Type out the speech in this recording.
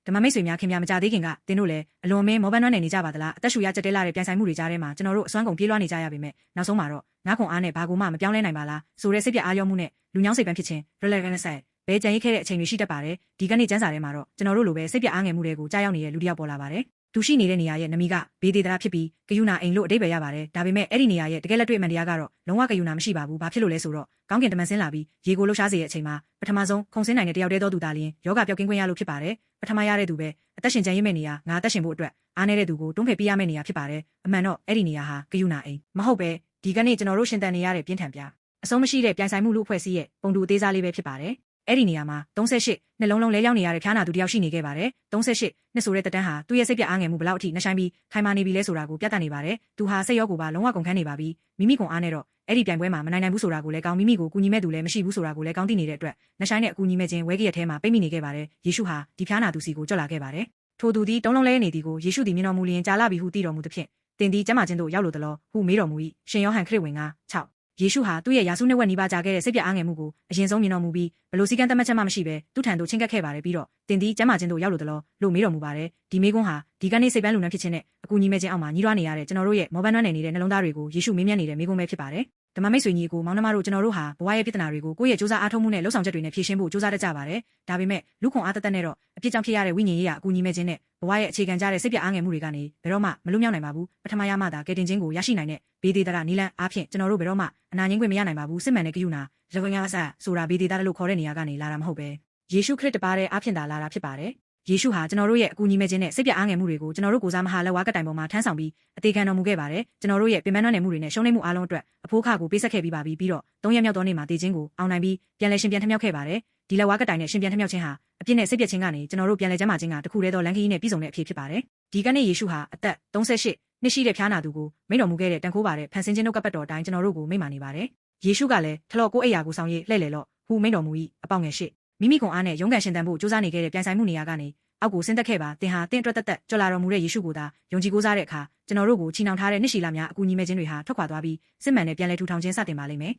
ဓမ္မမိတ်ဆွေများခင်ဗျာမကြသေးခင်ကတင်းတို့လည်းအလွန်မင်းမောပန်းနှွမ်းနေကြပါသလားအသက်ရှူရကြက်တဲလာတဲ့ပြိုင်ဆိုင်မှုတွေကြားထဲမှာကျွန်တော်တို့အစွမ်းကုန်ပြေးလွှားနေကြရပေမဲ့နောက်ဆုံးမှာတော့ငါးခွန်အားနဲ့ဘာကိုမှမပြောင်းလဲနိုင်ပါလားဆိုတဲ့စိတ်ပြအားရောမှုနဲ့လူညောင်းစိတ်ပန်းဖြစ်ခြင်း relevance ဘဲကြံရိတ်ခဲ့တဲ့အချိန်တွေရှိတတ်ပါတယ်ဒီကနေ့ကျန်းစာထဲမှာတော့ကျွန်တော်တို့လိုပဲစိတ်ပြအားငယ်မှုတွေကိုကြားရောက်နေတဲ့လူတစ်ယောက်ပေါ်လာပါတယ်သူရှိနေတဲ့နေရာရဲ့နမီကဘေးသေးတာဖြစ်ပြီးဂယုနာအိမ်လို့အဓိပ္ပာယ်ရပါတယ်ဒါပေမဲ့အဲ့ဒီနေရာရဲ့တကယ်လက်တွေ့အမှန်တရားကတော့လုံးဝဂယုနာမရှိပါဘူးဘာဖြစ်လို့လဲဆိုတော့ကောင်းကင်တမန်ဆင်းလာပြီးရေကိုလှုပ်ရှားစေတဲ့အချိန်မှာပထမဆုံးခုံဆင်းနိုင်တဲ့တယောက်တည်းသောသူသားလျင်ယောဂပျောက်ကင်းခွင့်ရလို့ဖြစ်ပါတယ်ပထမရတဲ့သူပဲအသက်ရှင်ကျန်ရစ်မဲ့နေရာငါအသက်ရှင်ဖို့အတွက်အားနေတဲ့သူကိုတွန်းဖယ်ပေးရမယ့်နေရာဖြစ်ပါတယ်အမှန်တော့အဲ့ဒီနေရာဟာဂယုနာအိမ်မဟုတ်ပဲဒီကနေ့ကျွန်တော်တို့ရှင်တန်နေရတဲ့ပြင်းထန်ပြအဆုံးမရှိတဲ့ပြိုင်ဆိုင်မှုလူအဖွဲ့အစည်းရဲ့ပုံတူအသေးစားလေးပဲဖြစ်ပါတယ်အဲ့ဒီနေရာမှာ38နှစ်လုံးလုံးလဲရောက်နေရတဲ့ဖျားနာသူတယောက်ရှိနေခဲ့ပါတယ်38နှစ်ဆိုတဲ့တက်တန်းဟာသူ့ရဲ့စိတ်ပြအားငယ်မှုဘလောက်အထိနှဆိုင်ပြီးခိုင်မာနေပြီလဲဆိုတာကိုပြသနေပါတယ်သူဟာစိတ်ရောကိုယ်ပါလုံးဝကုန်ခန်းနေပါပြီမိမိကွန်အားနဲ့တော့အဲ့ဒီပြိုင်ပွဲမှာမနိုင်နိုင်ဘူးဆိုတာကိုလည်းကောင်းမိမိကိုကူညီမဲ့သူလည်းမရှိဘူးဆိုတာကိုလည်းကောင်းသိနေတဲ့အတွက်နှဆိုင်တဲ့အကူညီမဲ့ခြင်းဝဲကြီးရဲ့ထဲမှာပိတ်မိနေခဲ့ပါတယ်ယေရှုဟာဒီဖျားနာသူစီကိုကြွလာခဲ့ပါတယ်ထိုသူသည်တုံးလုံးလဲနေသည်ကိုယေရှုသည်မြင်တော်မူလျင်ကြာလာပြီဟုသိတော်မူသဖြင့်တင်သည်ကျမ်းမာခြင်းသို့ရောက်လိုသလောဟုမေးတော်မူ၏ရှင်ယောဟန်ခရစ်ဝင်က6ယေရှုဟာသူ့ရဲ့ယာဆုနှစ်ဝက်နီးပါးကြာခဲ့တဲ့စိတ်ပြအားငယ်မှုကိုအရင်ဆုံးမြင်တော်မူပြီးဘလို့စည်းကမ်းသတ်မှတ်ချက်မှမရှိဘဲသူ့ထံသို့ချဉ်ကပ်ခဲ့ပါတယ်ပြီးတော့တင်သည်ကျမ်းမာခြင်းသို့ရောက်လိုသလောလို့မေးတော်မူပါတယ်ဒီမေးခွန်းဟာဒီကနေ့စိတ်ပန်းလူနှံဖြစ်ခြင်းနဲ့အကူညီမဲ့ခြင်းအောက်မှာညီးတွားနေရတဲ့ကျွန်တော်တို့ရဲ့မောပန်းနှွမ်းနယ်နေတဲ့နှလုံးသားတွေကိုယေရှုမေးမြန်းနေတဲ့မေးခွန်းပဲဖြစ်ပါတယ်ဓမ္မမိတ်ဆွေညီကိုမောင်နှမတို့ကျွန်တော်တို့ဟာဘဝရဲ့ပြဿနာတွေကိုကိုယ့်ရဲ့စူးစမ်းအားထုတ်မှုနဲ့လှုပ်ဆောင်ချက်တွေနဲ့ဖြေရှင်းဖို့စူးစမ်းတတ်ကြပါတယ်ဒါပေမဲ့လူခွန်အားတသက်နဲ့တော့အပြစ်ကြောင့်ဖြစ်ရတဲ့ဝိညာဉ်ရေးရာအကူညီမဲ့ခြင်းနဲ့ဘဝရဲ့အခြေခံကြတဲ့စိတ်ပြအားငယ်မှုတွေကနေဘယ်တော့မှမလွတ်မြောက်နိုင်ပါဘူးပထမရမှသာကယ်တင်ခြင်းကိုရရှိနိုင်တဲ့ဘေးသေးတာနီလန်အားဖြင့်ကျွန်တော်တို့ဘယ်တော့မှအနာငြင်းခွင့်မရနိုင်ပါဘူးစစ်မှန်တဲ့ဂယုဏရဝညာဆာဆိုတာဘေးသေးတာလို့ခေါ်တဲ့နေရာကနေလာတာမဟုတ်ပဲယေရှုခရစ်တပါးတဲ့အားဖြင့်သာလာတာဖြစ်ပါတယ်ယေရှုဟာကျွန်တော်တို့ရဲ့အကူအညီမဲ့ခြင်းနဲ့စိတ်ပြအားငယ်မှုတွေကိုကျွန်တော်တို့ကိုစားမဟာလက်ဝါးကတိုင်ပေါ်မှာထမ်းဆောင်ပြီးအသေးခံတော်မူခဲ့ပါတယ်ကျွန်တော်တို့ရဲ့ပင်ပန်းနှံ့နယ်မှုတွေနဲ့ရှုံးနိမ့်မှုအလုံးအတွက်အဖိုးခါကိုပေးဆက်ခဲ့ပြီးပါပြီပြီးတော့3ရက်မြောက်သောနေ့မှာတည်ခြင်းကိုအောင်နိုင်ပြီးပြန်လဲရှင်ပြန်ထမြောက်ခဲ့ပါတယ်ဒီလက်ဝါးကတိုင်နဲ့ရှင်ပြန်ထမြောက်ခြင်းဟာအပြစ်နဲ့စိတ်ပြည့်ခြင်းကနေကျွန်တော်တို့ပြန်လဲကျမ်းမာခြင်းကတခုတည်းသောလမ်းခရီးနဲ့ပြည့်စုံတဲ့အဖြစ်ဖြစ်ပါတယ်ဒီကနေ့ယေရှုဟာအသက်38နှစ်ရှိတဲ့ဖျားနာသူကိုမိန့်တော်မူခဲ့တဲ့တန်ခိုးပါတဲ့ဖန်ဆင်းခြင်းနှုတ်ကပတ်တော်တိုင်းကျွန်တော်တို့ကိုမိန့်မာနေပါတယ်ယေရှုကလည်းထလော့ကိုအိယာကိုဆောင်ရည်လှဲ့လေလော့ဟူမိန့်တော်မူ၏အပေါငယ်ရှိမိမိကွန်အားနဲ့ရုန်းကန်ရှင်တန်ဖို့စူးစမ်းနေခဲ့တဲ့ပြိုင်ဆိုင်မှုနေရာကနေအောက်ကိုဆင်းသက်ခဲ့ပါတင်ဟာတင့်အတွက်သက်ကြွလာတော်မူတဲ့ယေရှုကိုသာယုံကြည်ကိုးစားတဲ့အခါကျွန်တော်တို့ကိုချီနှောင်ထားတဲ့နှစ်ရှည်လများအကူအညီမဲ့ခြင်းတွေဟာထွက်ခွာသွားပြီးစစ်မှန်တဲ့ပြန်လဲထူထောင်ခြင်းစတင်ပါလိမ့်မယ်